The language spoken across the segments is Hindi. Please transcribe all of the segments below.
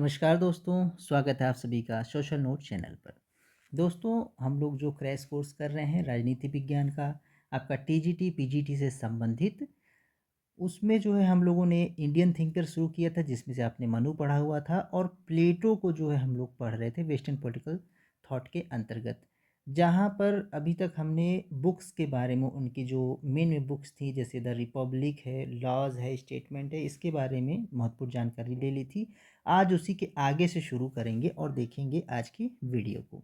नमस्कार दोस्तों, स्वागत है आप सभी का सोशल नोट चैनल पर। दोस्तों, हम लोग जो क्रैश कोर्स कर रहे हैं राजनीति विज्ञान का, आपका टीजीटी पीजीटी से संबंधित, उसमें जो है हम लोगों ने इंडियन थिंकर शुरू किया था जिसमें से आपने मनु पढ़ा हुआ था और प्लेटो को जो है हम लोग पढ़ रहे थे वेस्टर्न पॉलिटिकल थॉट के अंतर्गत। जहाँ पर अभी तक हमने बुक्स के बारे में उनकी जो मेन में बुक्स थी जैसे द रिपब्लिक है, लॉज है, स्टेटमेंट है, इसके बारे में महत्वपूर्ण जानकारी ले ली थी। आज उसी के आगे से शुरू करेंगे और देखेंगे आज की वीडियो को।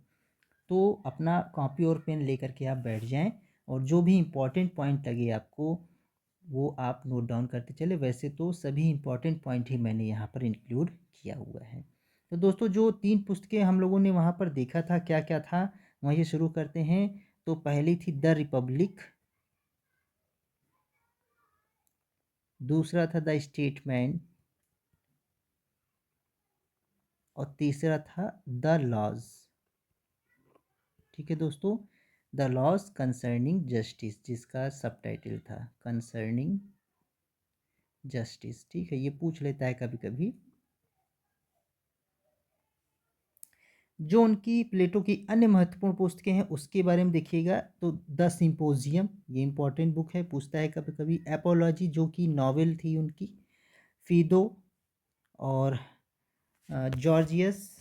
तो अपना कॉपी और पेन लेकर के आप बैठ जाएं और जो भी इम्पोर्टेंट पॉइंट लगे आपको वो आप नोट डाउन करते चले। वैसे तो सभी इम्पोर्टेंट पॉइंट ही मैंने यहाँ पर इंक्लूड किया हुआ है। तो दोस्तों, जो 3 पुस्तकें हम लोगों ने वहाँ पर देखा था क्या क्या था, वहीं शुरू करते हैं। तो पहली थी द रिपब्लिक, दूसरा था द स्टेटमेंट और तीसरा था द लॉज। ठीक है दोस्तों, द लॉज कंसर्निंग जस्टिस, जिसका सबटाइटल था कंसर्निंग जस्टिस। ठीक है, ये पूछ लेता है कभी कभी। जो उनकी प्लेटो की अन्य महत्वपूर्ण पुस्तकें हैं उसके बारे में देखिएगा तो द सिंपोजियम, ये इंपॉर्टेंट बुक है, पूछता है कभी कभी। एपोलॉजी जो कि नॉवेल थी उनकी। फीदो और जॉर्जियस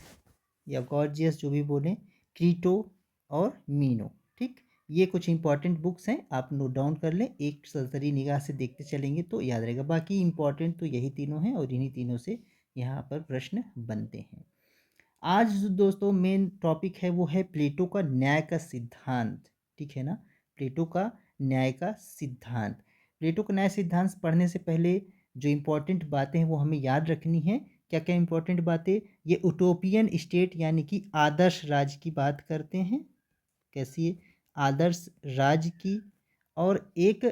या गॉर्जियस जो भी बोलें, क्रीटो और मीनो। ठीक, ये कुछ इंपॉर्टेंट बुक्स हैं, आप नोट डाउन कर लें, एक सरसरी निगाह से देखते चलेंगे तो याद रहेगा। बाकी इंपॉर्टेंट तो यही तीनों हैं और इन्हीं तीनों से यहाँ पर प्रश्न बनते हैं। आज जो दोस्तों मेन टॉपिक है वो है प्लेटो का न्याय का सिद्धांत। ठीक है ना, प्लेटो का न्याय का सिद्धांत। प्लेटो का न्याय सिद्धांत पढ़ने से पहले जो इम्पोर्टेंट बातें हैं वो हमें याद रखनी है। क्या क्या इम्पोर्टेंट बातें? ये उटोपियन स्टेट यानी कि आदर्श राज्य की बात करते हैं। कैसी है? आदर्श राज्य की। और एक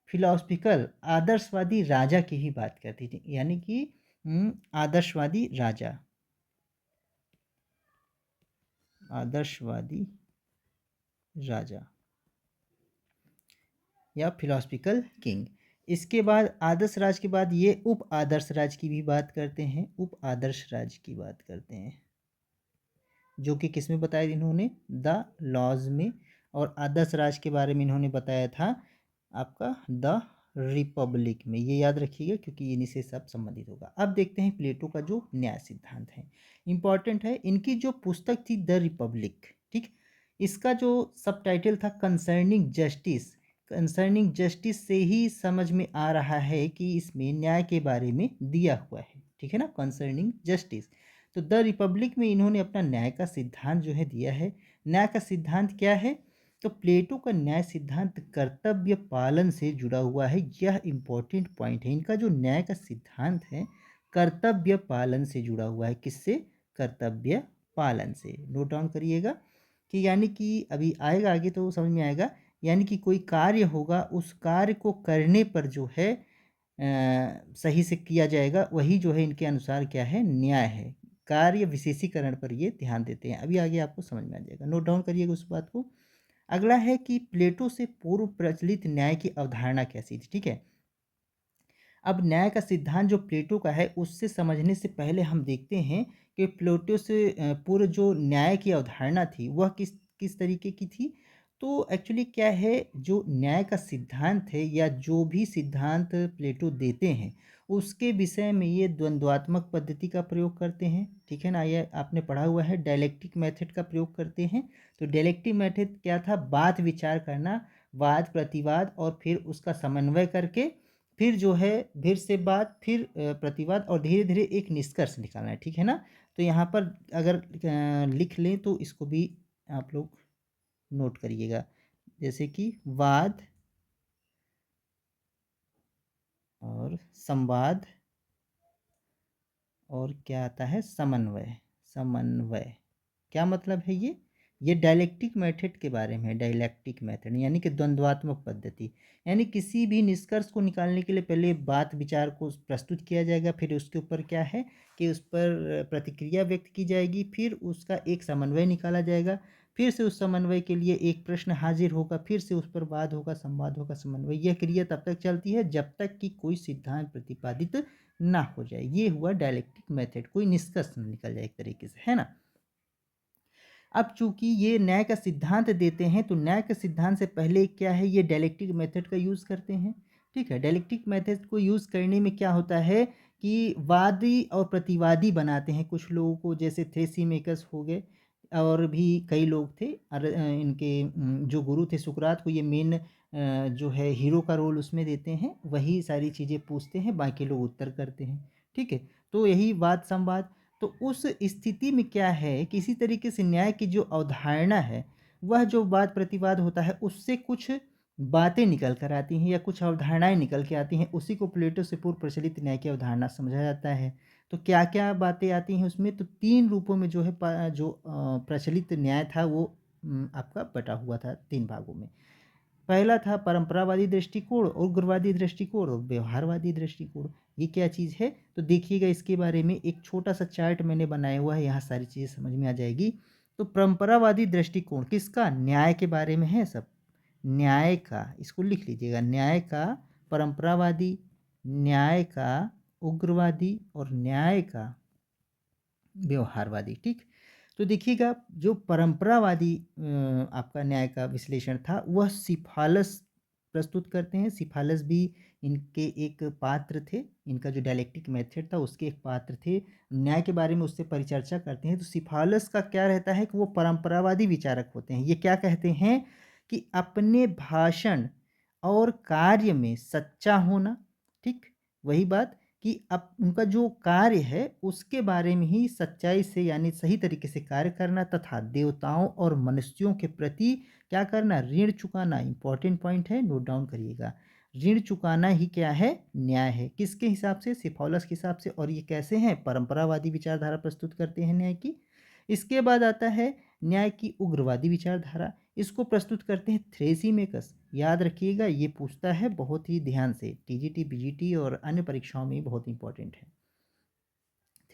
फिलोसफिकल आदर्शवादी राजा की ही बात करती थी, यानी कि आदर्शवादी राजा, आदर्शवादी राजा या फिलोसफिकल किंग। इसके बाद आदर्श राज के बाद ये उप आदर्श राज की भी बात करते हैं, उप आदर्श राज की बात करते हैं, जो कि किस में बताया इन्होंने? द लॉज में। और आदर्श राज के बारे में इन्होंने बताया था आपका द रिपब्लिक में। ये याद रखिएगा क्योंकि इन्हीं से सब संबंधित होगा। अब देखते हैं प्लेटो का जो न्याय सिद्धांत है, इंपॉर्टेंट है। इनकी जो पुस्तक थी द रिपब्लिक, ठीक, इसका जो सब टाइटल था कंसर्निंग जस्टिस। कंसर्निंग जस्टिस से ही समझ में आ रहा है कि इसमें न्याय के बारे में दिया हुआ है। ठीक है ना, कंसर्निंग जस्टिस। तो द रिपब्लिक में इन्होंने अपना न्याय का सिद्धांत जो है दिया है। न्याय का सिद्धांत क्या है? तो प्लेटो का न्याय सिद्धांत कर्तव्य पालन से जुड़ा हुआ है। यह इंपॉर्टेंट पॉइंट है, इनका जो न्याय का सिद्धांत है कर्तव्य पालन से जुड़ा हुआ है। किससे? कर्तव्य पालन से। नोट डाउन करिएगा कि यानी कि अभी आएगा आगे तो समझ में आएगा। यानी कि कोई कार्य होगा, उस कार्य को करने पर जो है सही से किया जाएगा, वही जो है इनके अनुसार क्या है? न्याय है। कार्य विशेषीकरण पर ये ध्यान देते हैं। अभी आगे आपको समझ में आ जाएगा, नोट डाउन करिएगा उस बात को। अगला है कि प्लेटो से पूर्व प्रचलित न्याय की अवधारणा कैसी थी। ठीक है, अब न्याय का सिद्धांत जो प्लेटो का है उससे समझने से पहले हम देखते हैं कि प्लेटो से पूर्व जो न्याय की अवधारणा थी वह किस किस तरीके की थी। तो एक्चुअली क्या है, जो न्याय का सिद्धांत है या जो भी सिद्धांत प्लेटो देते हैं उसके विषय में ये द्वंद्वात्मक पद्धति का प्रयोग करते हैं। ठीक है ना, ये आपने पढ़ा हुआ है, डायलेक्टिक मेथड का प्रयोग करते हैं। तो डायलेक्टिक मेथड क्या था? बात विचार करना, वाद प्रतिवाद और फिर उसका समन्वय करके फिर जो है फिर से बात, फिर प्रतिवाद और धीरे धीरे एक निष्कर्ष निकालना है। ठीक है ना, तो यहाँ पर अगर लिख लें तो इसको भी आप लोग नोट करिएगा, जैसे कि वाद और संवाद और क्या आता है? समन्वय। समन्वय क्या मतलब है? ये डायलेक्टिक मेथड के बारे में है। डायलेक्टिक मेथड यानी कि द्वंद्वात्मक पद्धति, यानी किसी भी निष्कर्ष को निकालने के लिए पहले बात विचार को प्रस्तुत किया जाएगा, फिर उसके ऊपर क्या है कि उस पर प्रतिक्रिया व्यक्त की जाएगी, फिर उसका एक समन्वय निकाला जाएगा, फिर से उस समन्वय के लिए एक प्रश्न हाजिर होगा, फिर से उस पर वाद होगा, संवाद होगा, समन्वय। यह क्रिया तब तक चलती है जब तक कि कोई सिद्धांत प्रतिपादित ना हो जाए। ये हुआ डायलेक्टिक मेथड, कोई निष्कर्ष न निकल जाए एक तरीके से, है ना। अब चूंकि ये न्याय का सिद्धांत देते हैं, तो न्याय के सिद्धांत से पहले क्या है, ये डायलेक्टिक मेथड का यूज़ करते हैं। ठीक है, डायलेक्टिक मेथड को यूज़ करने में क्या होता है कि वादी और प्रतिवादी बनाते हैं कुछ लोगों को, जैसे थ्रेसीमेकस हो गए और भी कई लोग थे। और इनके जो गुरु थे सुकरात को ये मेन जो है हीरो का रोल उसमें देते हैं, वही सारी चीज़ें पूछते हैं, बाकी लोग उत्तर करते हैं। ठीक है, तो यही वाद संवाद। तो उस स्थिति में क्या है, किसी तरीके से न्याय की जो अवधारणा है, वह जो वाद प्रतिवाद होता है उससे कुछ बातें निकल कर आती हैं या कुछ अवधारणाएं निकल के आती हैं, उसी को प्लेटो से पूर्व प्रचलित न्याय की अवधारणा समझा जाता है। तो क्या क्या बातें आती हैं उसमें, तो 3 रूपों में जो है जो प्रचलित न्याय था वो आपका बटा हुआ था 3 भागों में। पहला था परंपरावादी दृष्टिकोण, उग्रवादी दृष्टिकोण और व्यवहारवादी दृष्टिकोण। ये क्या चीज़ है, तो देखिएगा इसके बारे में एक छोटा सा चार्ट मैंने बनाया हुआ है, यहाँ सारी चीज़ें समझ में आ जाएगी। तो परंपरावादी दृष्टिकोण किसका, न्याय के बारे में है सब, न्याय का, इसको लिख लीजिएगा, न्याय का परंपरावादी, न्याय का उग्रवादी और न्याय का व्यवहारवादी। ठीक, तो देखिएगा जो परंपरावादी आपका न्याय का विश्लेषण था वह सिफालस प्रस्तुत करते हैं। सिफालस भी इनके एक पात्र थे, इनका जो डायलेक्टिक मेथड था उसके एक पात्र थे, न्याय के बारे में उससे परिचर्चा करते हैं। तो सिफालस का क्या रहता है कि वो परंपरावादी विचारक होते हैं। ये क्या कहते हैं कि अपने भाषण और कार्य में सच्चा होना, ठीक, वही बात कि अब उनका जो कार्य है उसके बारे में ही सच्चाई से यानी सही तरीके से कार्य करना, तथा देवताओं और मनुष्यों के प्रति क्या करना, ऋण चुकाना। इंपॉर्टेंट पॉइंट है, नोट डाउन करिएगा। ऋण चुकाना ही क्या है, न्याय है। किसके हिसाब से, सिफालस के हिसाब से। और ये कैसे हैं, परंपरावादी विचारधारा प्रस्तुत करते हैं न्याय की। इसके बाद आता है न्याय की उग्रवादी विचारधारा, इसको प्रस्तुत करते हैं थ्रेसीमेकस। याद रखिएगा, ये पूछता है बहुत ही ध्यान से, टीजीटी बीजीटी और अन्य परीक्षाओं में बहुत इंपॉर्टेंट है।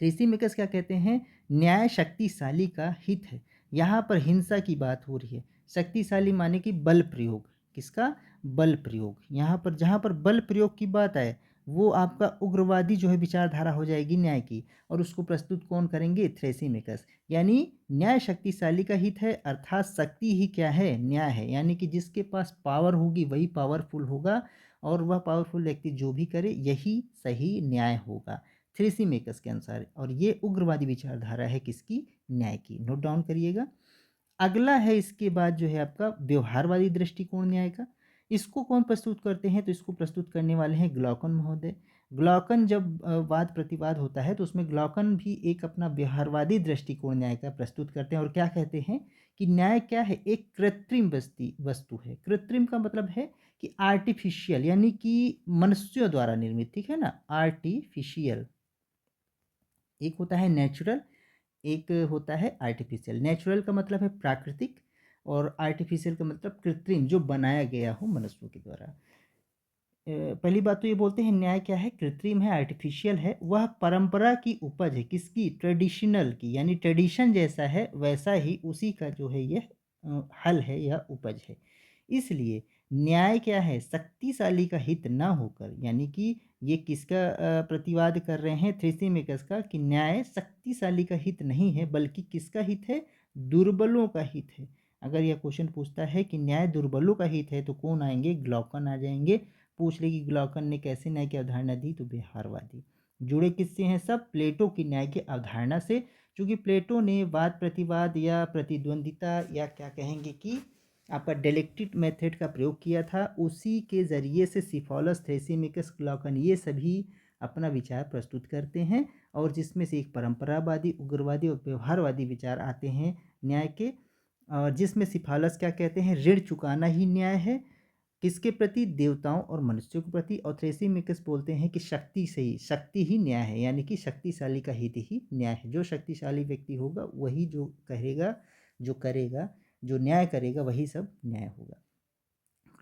थ्रेसीमेकस क्या कहते हैं, न्याय शक्तिशाली का हित है। यहाँ पर हिंसा की बात हो रही है, शक्तिशाली माने कि बल प्रयोग, किसका, बल प्रयोग। यहाँ पर जहाँ पर बल प्रयोग की बात आए वो आपका उग्रवादी जो है विचारधारा हो जाएगी न्याय की, और उसको प्रस्तुत कौन करेंगे, थ्रेसीमेकस। यानी न्याय शक्तिशाली का हित है, अर्थात शक्ति ही क्या है, न्याय है। यानी कि जिसके पास पावर होगी वही पावरफुल होगा, और वह पावरफुल व्यक्ति जो भी करे यही सही न्याय होगा थ्रेसीमेकस के अनुसार। और ये उग्रवादी विचारधारा है किसकी, न्याय की। नोट डाउन करिएगा। अगला है इसके बाद जो है आपका व्यवहारवादी दृष्टिकोण न्याय का। इसको कौन प्रस्तुत करते हैं, तो इसको प्रस्तुत करने वाले हैं ग्लॉकन महोदय। ग्लॉकन जब वाद प्रतिवाद होता है तो उसमें ग्लॉकन भी एक अपना व्यवहारवादी दृष्टिकोण न्याय का प्रस्तुत करते हैं, और क्या कहते हैं कि न्याय क्या है, एक कृत्रिम वस्तु है। कृत्रिम का मतलब है कि आर्टिफिशियल, यानी कि मनुष्यों द्वारा निर्मित, ठीक है ना, आर्टिफिशियल। एक होता है नेचुरल, एक होता है आर्टिफिशियल। नेचुरल का मतलब है प्राकृतिक, और आर्टिफिशियल का मतलब कृत्रिम, जो बनाया गया हो मनुष्यों के द्वारा। पहली बात तो ये बोलते हैं न्याय क्या है, कृत्रिम है, आर्टिफिशियल है। वह परंपरा की उपज है, किसकी, ट्रेडिशनल की, यानी ट्रेडिशन जैसा है वैसा ही उसी का जो है यह हल है या उपज है। इसलिए न्याय क्या है, शक्तिशाली का हित ना होकर, यानी कि ये किसका प्रतिवाद कर रहे हैं, थ्रेसीमेकस का, कि न्याय शक्तिशाली का हित नहीं है बल्कि किसका हित है, दुर्बलों का हित है। अगर यह क्वेश्चन पूछता है कि न्याय दुर्बलों का हित है तो कौन आएंगे, ग्लॉकन आ जाएंगे। पूछ ले कि ग्लॉकन ने कैसे न्याय की अवधारणा दी, तो व्यवहारवादी। जुड़े किससे हैं सब, प्लेटो की न्याय की अवधारणा से। क्योंकि प्लेटो ने वाद प्रतिवाद या प्रतिद्वंदिता या क्या कहेंगे कि आपका डायलेक्टिक मेथड का प्रयोग किया था, उसी के ज़रिए से सिफालस, थ्रेसीमेकस, ग्लॉकन ये सभी अपना विचार प्रस्तुत करते हैं, और जिसमें से एक परंपरावादी, उग्रवादी और व्यवहारवादी विचार आते हैं न्याय के। और जिसमें सिफालस क्या कहते हैं, ऋण चुकाना ही न्याय है, किसके प्रति, देवताओं और मनुष्यों के प्रति। और थ्रेसीमेकस बोलते हैं कि शक्ति से ही, शक्ति ही न्याय है, यानी कि शक्तिशाली का हित ही न्याय है। जो शक्तिशाली व्यक्ति होगा वही जो कहेगा, जो करेगा, जो न्याय करेगा वही सब न्याय होगा।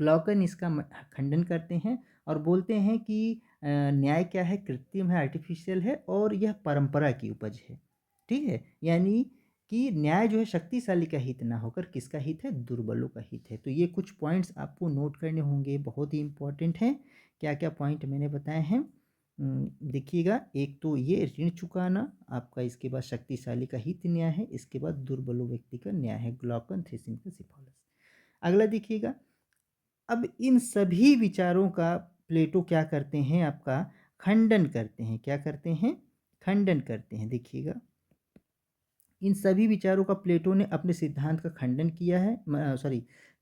ग्लॉकन इसका खंडन करते हैं और बोलते हैं कि न्याय क्या है, कृत्रिम है, आर्टिफिशियल है, और यह परंपरा की उपज है। ठीक है, यानी कि न्याय जो है शक्तिशाली का हित ना होकर किसका हित है, दुर्बलों का हित है। तो ये कुछ पॉइंट्स आपको नोट करने होंगे, बहुत ही इंपॉर्टेंट हैं। क्या क्या पॉइंट मैंने बताए हैं देखिएगा। एक तो ये ऋण चुकाना आपका, इसके बाद शक्तिशाली का हित न्याय है, इसके बाद दुर्बलों व्यक्ति का न्याय है, ग्लॉकन थ्रेसिमस सिफालस। अगला देखिएगा, अब इन सभी विचारों का प्लेटो क्या करते हैं, आपका खंडन करते हैं। क्या करते हैं, खंडन करते हैं। देखिएगा, इन सभी विचारों का प्लेटो ने अपने सिद्धांत का खंडन किया है।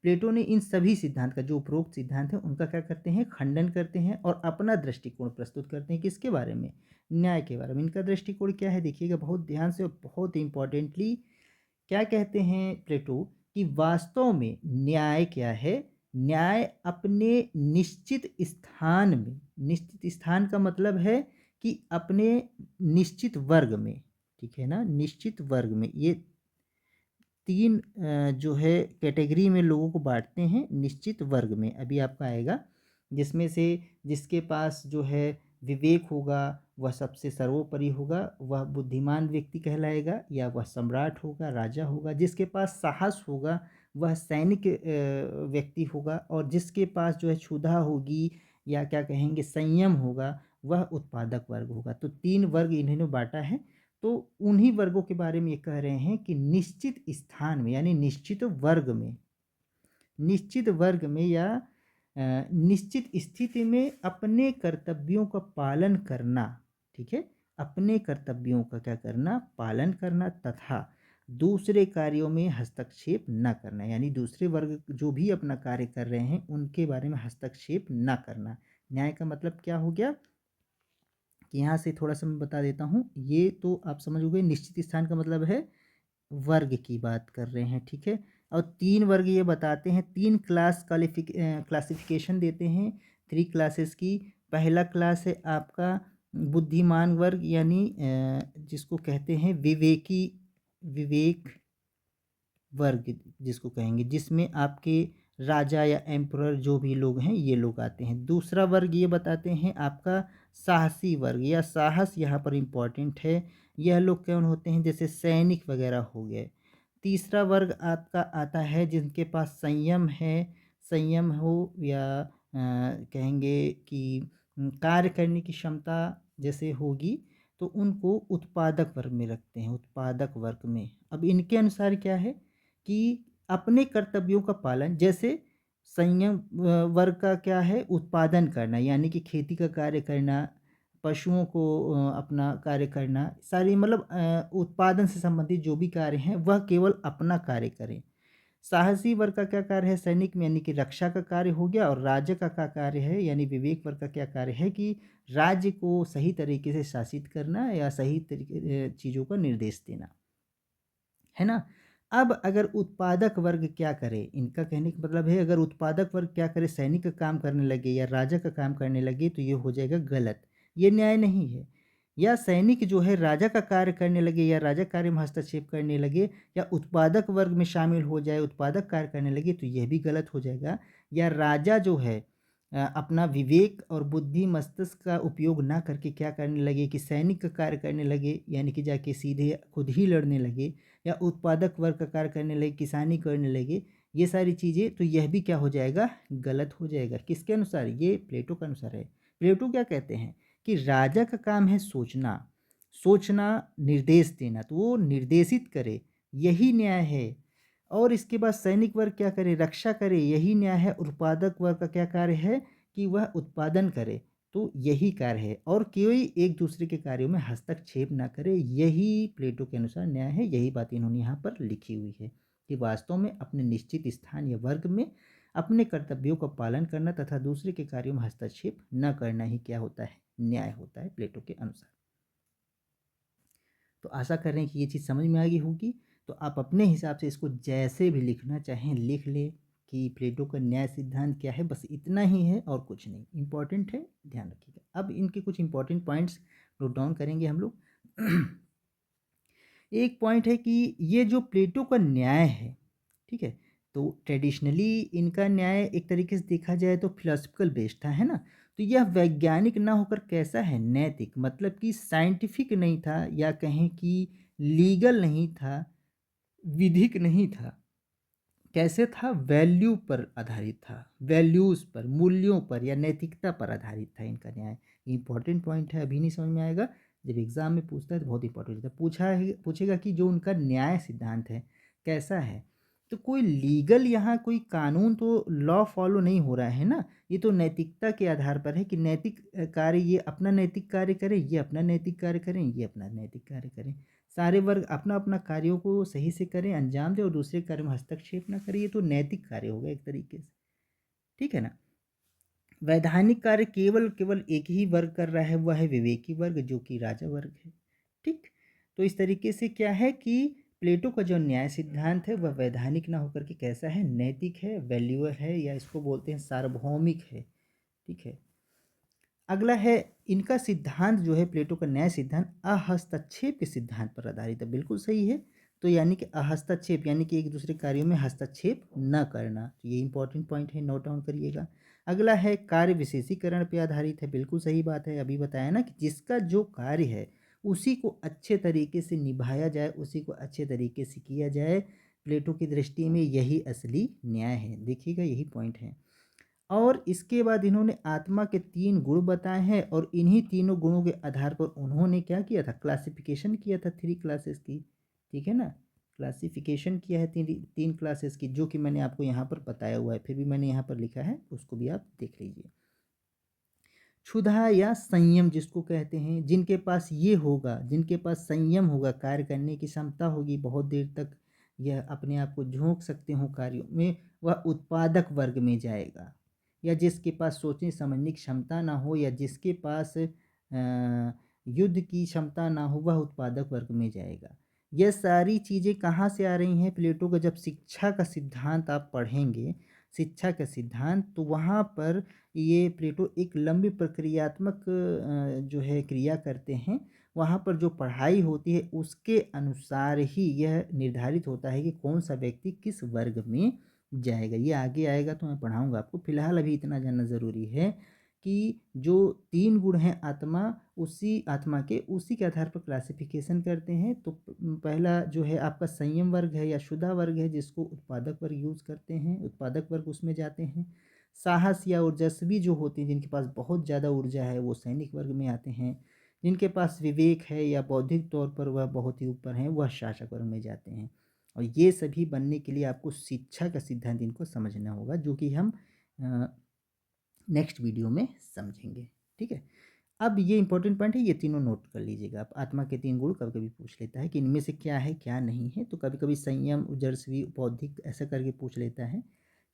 प्लेटो ने इन सभी सिद्धांत का, जो उपरोक्त सिद्धांत है उनका क्या करते हैं, खंडन करते हैं और अपना दृष्टिकोण प्रस्तुत करते हैं। किसके बारे में, न्याय के बारे में। इनका दृष्टिकोण क्या है, देखिएगा बहुत ध्यान से और बहुत इंपॉर्टेंटली। क्या कहते हैं प्लेटो कि वास्तव में न्याय क्या है, न्याय अपने निश्चित स्थान में, निश्चित स्थान का मतलब है कि अपने निश्चित वर्ग में, ठीक है ना, निश्चित वर्ग में। ये तीन जो है कैटेगरी में लोगों को बांटते हैं निश्चित वर्ग में, अभी आपका आएगा। जिसमें से जिसके पास जो है विवेक होगा वह सबसे सर्वोपरि होगा, वह बुद्धिमान व्यक्ति कहलाएगा, या वह सम्राट होगा, राजा होगा। जिसके पास साहस होगा वह सैनिक व्यक्ति होगा, और जिसके पास जो है क्षुधा होगी या क्या कहेंगे संयम होगा, वह उत्पादक वर्ग होगा। तो तीन वर्ग इन्होंने बांटा है। तो उन्हीं वर्गों के बारे में ये कह रहे हैं कि निश्चित स्थान में, यानी निश्चित वर्ग में, निश्चित वर्ग में या निश्चित स्थिति में अपने कर्तव्यों का पालन करना, ठीक है, अपने कर्तव्यों का क्या करना, पालन करना, तथा दूसरे कार्यों में हस्तक्षेप न करना। यानी दूसरे वर्ग जो भी अपना कार्य कर रहे हैं उनके बारे में हस्तक्षेप न करना। न्याय का मतलब क्या हो गया कि यहाँ से थोड़ा सा मैं बता देता हूँ। ये तो आप समझ गए, निश्चित स्थान का मतलब है वर्ग की बात कर रहे हैं, ठीक है। और तीन वर्ग ये बताते हैं, तीन क्लासिफिकेशन देते हैं, थ्री क्लासेस की। पहला क्लास है आपका बुद्धिमान वर्ग, यानी जिसको कहते हैं विवेक वर्ग जिसको कहेंगे, जिसमें आपके राजा या एम्परर जो भी लोग हैं ये लोग आते हैं। दूसरा वर्ग ये बताते हैं आपका साहसी वर्ग, या साहस यहाँ पर इम्पॉर्टेंट है। यह लोग कौन होते हैं, जैसे सैनिक वगैरह हो गए। तीसरा वर्ग आपका आता है जिनके पास संयम है, संयम हो या कहेंगे कि कार्य करने की क्षमता जैसे होगी, तो उनको उत्पादक वर्ग में रखते हैं, उत्पादक वर्ग में। अब इनके अनुसार क्या है कि अपने कर्तव्यों का पालन, जैसे संयम वर्ग का क्या है, उत्पादन करना, यानी कि खेती का कार्य करना, पशुओं को अपना कार्य करना, सारी मतलब उत्पादन से संबंधित जो भी कार्य हैं वह केवल अपना कार्य करें। साहसी वर्ग का क्या कार्य है, सैनिक में, यानी कि रक्षा का कार्य हो गया। और राज्य का क्या कार्य है, यानी विवेक वर्ग का क्या कार्य है कि राज्य को सही तरीके से शासित करना या सही तरीके चीज़ों का निर्देश देना, है ना। अब अगर उत्पादक वर्ग क्या करे, इनका कहने का मतलब है अगर उत्पादक वर्ग क्या करे, सैनिक का काम करने लगे या राजा का काम करने लगे, तो ये हो जाएगा गलत, ये न्याय नहीं है। या सैनिक जो है राजा का कार्य करने लगे या राजा कार्य में हस्तक्षेप करने लगे, या उत्पादक वर्ग में शामिल हो जाए, उत्पादक कार्य करने लगे, तो यह भी गलत हो जाएगा। या राजा जो है अपना विवेक और बुद्धि मस्तिष्क का उपयोग ना करके क्या करने लगे कि सैनिक का कार्य करने लगे, यानी कि जाके सीधे खुद ही लड़ने लगे, या उत्पादक वर्ग का कार्य करने लगे, किसानी करने लगे, ये सारी चीज़ें, तो यह भी क्या हो जाएगा, गलत हो जाएगा। किसके अनुसार, ये प्लेटो के अनुसार है। प्लेटो क्या कहते हैं कि राजा का काम है सोचना, सोचना, निर्देश देना, तो वो निर्देशित करे, यही न्याय है। और इसके बाद सैनिक वर्ग क्या करे, रक्षा करे, यही न्याय है। उत्पादक वर्ग का क्या कार्य है कि वह उत्पादन करे, तो यही कार्य है। और कोई एक दूसरे के कार्यों में हस्तक्षेप ना करे, यही प्लेटो के अनुसार न्याय है। यही बात इन्होंने यहाँ पर लिखी हुई है कि वास्तव में अपने निश्चित स्थान या वर्ग में अपने कर्तव्यों का पालन करना तथा दूसरे के कार्यों में हस्तक्षेप न करना ही क्या होता है, न्याय होता है प्लेटो के अनुसार। तो आशा कर रहे हैं कि ये चीज़ समझ में आ गई होगी। तो आप अपने हिसाब से इसको जैसे भी लिखना चाहें लिख ले कि प्लेटो का न्याय सिद्धांत क्या है, बस इतना ही है और कुछ नहीं। इम्पॉर्टेंट है, ध्यान रखिएगा। अब इनके कुछ इंपॉर्टेंट पॉइंट्स नोट डाउन करेंगे हम लोग। एक पॉइंट है कि ये जो प्लेटो का न्याय है, ठीक है, तो ट्रेडिशनली इनका न्याय एक तरीके से देखा जाए तो फिलोसफिकल बेस्ड था, है ना। तो यह वैज्ञानिक ना होकर कैसा है, नैतिक, मतलब कि साइंटिफिक नहीं था, या कहें कि लीगल नहीं था, विधिक नहीं था, कैसे था, वैल्यू पर आधारित था, वैल्यूज़ पर, मूल्यों पर या नैतिकता पर आधारित था इनका न्याय। इंपॉर्टेंट पॉइंट है, अभी नहीं समझ में आएगा, जब एग्जाम में पूछता है तो बहुत इंपॉर्टेंट होता है। पूछेगा कि जो उनका न्याय सिद्धांत है कैसा है, तो कोई लीगल यहाँ कोई कानून तो लॉ फॉलो नहीं हो रहा है ना, ये तो नैतिकता के आधार पर है कि नैतिक कार्य, ये अपना नैतिक कार्य करें, ये अपना नैतिक कार्य करें, ये अपना नैतिक कार्य करें, सारे वर्ग अपना अपना कार्यों को सही से करें, अंजाम दें और दूसरे कार्य में हस्तक्षेप ना करें, ये तो नैतिक कार्य होगा एक तरीके से, ठीक है ना। वैधानिक कार्य केवल केवल एक ही वर्ग कर रहा है, वह है विवेकी वर्ग, जो कि राजा वर्ग है, ठीक। तो इस तरीके से क्या है कि प्लेटो का जो न्याय सिद्धांत है वह वैधानिक ना होकर के कैसा है, नैतिक है, वैल्यूअर है, या इसको बोलते हैं सार्वभौमिक है, ठीक है। अगला है इनका सिद्धांत जो है, प्लेटो का न्याय सिद्धांत अहस्तक्षेप के सिद्धांत पर आधारित है, बिल्कुल सही है। तो यानी कि अहस्तक्षेप यानी कि एक दूसरे कार्यों में हस्तक्षेप न करना, तो ये इंपॉर्टेंट पॉइंट है, नोट डाउन करिएगा। अगला है कार्य विशेषीकरण पर आधारित है, बिल्कुल सही बात है, अभी बताया ना कि जिसका जो कार्य है उसी को अच्छे तरीके से निभाया जाए, उसी को अच्छे तरीके से किया जाए, प्लेटो की दृष्टि में यही असली न्याय है, देखिएगा यही पॉइंट है। और इसके बाद इन्होंने आत्मा के 3 गुण बताए हैं, और इन्हीं तीनों गुणों के आधार पर उन्होंने क्या किया था, क्लासिफिकेशन किया था 3 क्लासेस की, ठीक है ना। क्लासिफिकेशन किया है 3 क्लासेस की, जो कि मैंने आपको यहाँ पर बताया हुआ है, फिर भी मैंने यहाँ पर लिखा है, उसको भी आप देख लीजिए। क्षुधा या संयम जिसको कहते हैं, जिनके पास ये होगा, जिनके पास संयम होगा, कार्य करने की क्षमता होगी, बहुत देर तक यह अपने आप को झोंक सकते हो कार्यों में, वह उत्पादक वर्ग में जाएगा। या जिसके पास सोचने समझने की क्षमता ना हो, या जिसके पास युद्ध की क्षमता ना हो, वह उत्पादक वर्ग में जाएगा। यह सारी चीज़ें कहाँ से आ रही हैं, प्लेटो का जब शिक्षा का सिद्धांत आप पढ़ेंगे, शिक्षा का सिद्धांत, तो वहाँ पर ये प्लेटो एक लंबी प्रक्रियात्मक जो है क्रिया करते हैं, वहाँ पर जो पढ़ाई होती है उसके अनुसार ही यह निर्धारित होता है कि कौन सा व्यक्ति किस वर्ग में जाएगा। ये आगे आएगा तो मैं पढ़ाऊँगा आपको, फिलहाल अभी इतना जानना ज़रूरी है कि जो 3 गुण हैं आत्मा, उसी आत्मा के उसी के आधार पर क्लासिफिकेशन करते हैं। तो पहला जो है आपका संयम वर्ग है या शुदा वर्ग है, जिसको उत्पादक वर्ग यूज़ करते हैं, उत्पादक वर्ग उसमें जाते हैं। साहस या ऊर्जस्वी जो होते हैं, जिनके पास बहुत ज़्यादा ऊर्जा है, वो सैनिक वर्ग में आते हैं। जिनके पास विवेक है या बौद्धिक तौर पर वह बहुत ही ऊपर हैं, वह शासक वर्ग में जाते हैं। और ये सभी बनने के लिए आपको शिक्षा का सिद्धांत इनको समझना होगा, जो कि हम नेक्स्ट वीडियो में समझेंगे, ठीक है। अब ये इंपॉर्टेंट पॉइंट है, ये तीनों नोट कर लीजिएगा आप। आत्मा के 3 गुण कभी कभी पूछ लेता है कि इनमें से क्या है क्या नहीं है, तो कभी कभी संयम, ऊर्जस्वी, बौद्धिक ऐसा करके पूछ लेता है।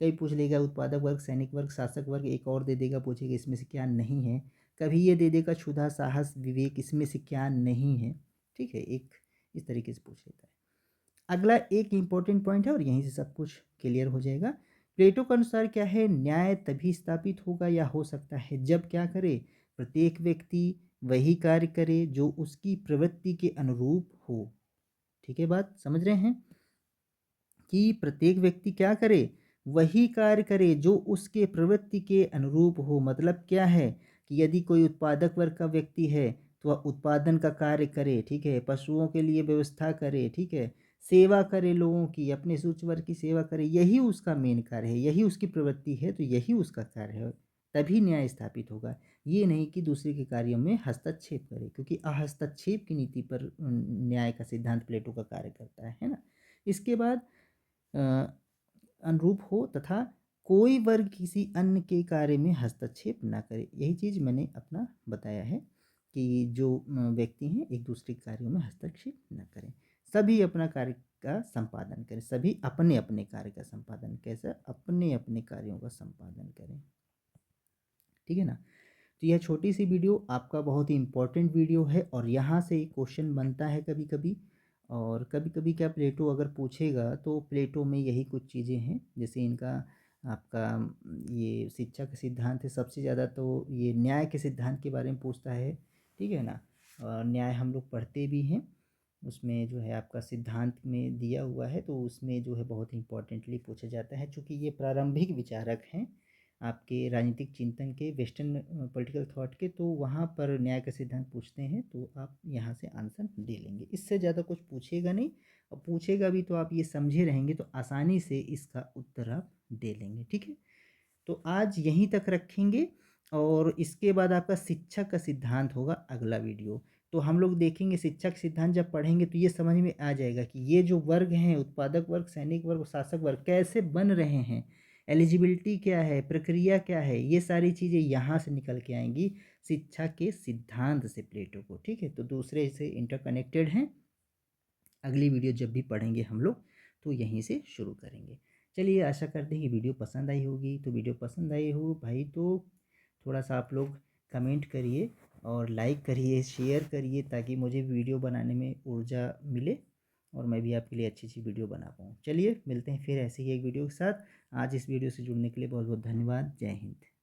कभी पूछ लेगा उत्पादक वर्ग, सैनिक वर्ग, शासक वर्ग, एक और दे देगा, पूछेगा इसमें से क्या नहीं है। कभी ये दे देगा क्षुधा, साहस, विवेक, इसमें से क्या नहीं है, ठीक है, एक इस तरीके से पूछ लेता है। अगला एक इम्पॉर्टेंट पॉइंट है और यहीं से सब कुछ क्लियर हो जाएगा। प्लेटो के अनुसार क्या है, न्याय तभी स्थापित होगा या हो सकता है जब क्या करे, प्रत्येक व्यक्ति वही कार्य करे जो उसकी प्रवृत्ति के अनुरूप हो, ठीक है, बात समझ रहे हैं कि प्रत्येक व्यक्ति क्या करे, वही कार्य करे जो उसके प्रवृत्ति के अनुरूप हो। मतलब क्या है कि यदि कोई उत्पादक वर्ग का व्यक्ति है तो वह उत्पादन का कार्य करे, ठीक है, पशुओं के लिए व्यवस्था करे, ठीक है, सेवा करे लोगों की, अपने सूच वर्ग की सेवा करे, यही उसका मेन कार्य है, यही उसकी प्रवृत्ति है, तो यही उसका कार्य है, तभी न्याय स्थापित होगा। ये नहीं कि दूसरे के कार्यों में हस्तक्षेप करे, क्योंकि अहस्तक्षेप की नीति पर न्याय का सिद्धांत प्लेटो का कार्य करता है ना। इसके बाद अनुरूप हो तथा कोई वर्ग किसी अन्य के कार्य में हस्तक्षेप ना करे, यही चीज़ मैंने अपना बताया है कि जो व्यक्ति हैं एक दूसरे के कार्यों में हस्तक्षेप न करें, सभी अपना कार्य का संपादन करें, सभी अपने अपने कार्य का संपादन, कैसा, अपने अपने कार्यों का संपादन करें, ठीक है ना। तो यह छोटी सी वीडियो आपका बहुत ही इम्पोर्टेंट वीडियो है, और यहाँ से एक क्वेश्चन बनता है कभी कभी, और कभी कभी क्या प्लेटो अगर पूछेगा तो प्लेटो में यही कुछ चीज़ें हैं, जैसे इनका आपका ये शिक्षा का सिद्धांत है, सबसे ज़्यादा तो ये न्याय के सिद्धांत के बारे में पूछता है, ठीक है ना। और न्याय हम लोग पढ़ते भी हैं, उसमें जो है आपका सिद्धांत में दिया हुआ है, तो उसमें जो है बहुत इंपॉर्टेंटली पूछा जाता है, चूँकि ये प्रारंभिक विचारक हैं आपके राजनीतिक चिंतन के, वेस्टर्न पॉलिटिकल थॉट के, तो वहाँ पर न्याय का सिद्धांत पूछते हैं, तो आप यहाँ से आंसर दे लेंगे, इससे ज़्यादा कुछ पूछेगा नहीं। और पूछेगा भी तो आप ये समझे रहेंगे तो आसानी से इसका उत्तर आप दे लेंगे। ठीक है, तो आज यहीं तक रखेंगे और इसके बाद आपका शिक्षक का सिद्धांत होगा अगला वीडियो। तो हम लोग देखेंगे शिक्षक सिद्धांत जब पढ़ेंगे तो ये समझ में आ जाएगा कि ये जो वर्ग हैं, उत्पादक वर्ग, सैनिक वर्ग और शासक वर्ग कैसे बन रहे हैं, एलिजिबिलिटी क्या है, प्रक्रिया क्या है, ये सारी चीज़ें यहाँ से निकल के आएंगी शिक्षा के सिद्धांत से प्लेटो को। ठीक है, तो दूसरे से इंटरकनेक्टेड हैं। अगली वीडियो जब भी पढ़ेंगे हम लोग तो यहीं से शुरू करेंगे। चलिए, आशा करते हैं कि वीडियो पसंद आई होगी। तो वीडियो पसंद आई हो भाई तो थोड़ा सा आप लोग कमेंट करिए और लाइक करिए, शेयर करिए, ताकि मुझे वीडियो बनाने में ऊर्जा मिले और मैं भी आपके लिए अच्छी अच्छी वीडियो बना पाऊँ। चलिए, मिलते हैं फिर ऐसे ही एक वीडियो के साथ। आज इस वीडियो से जुड़ने के लिए बहुत बहुत धन्यवाद। जय हिंद।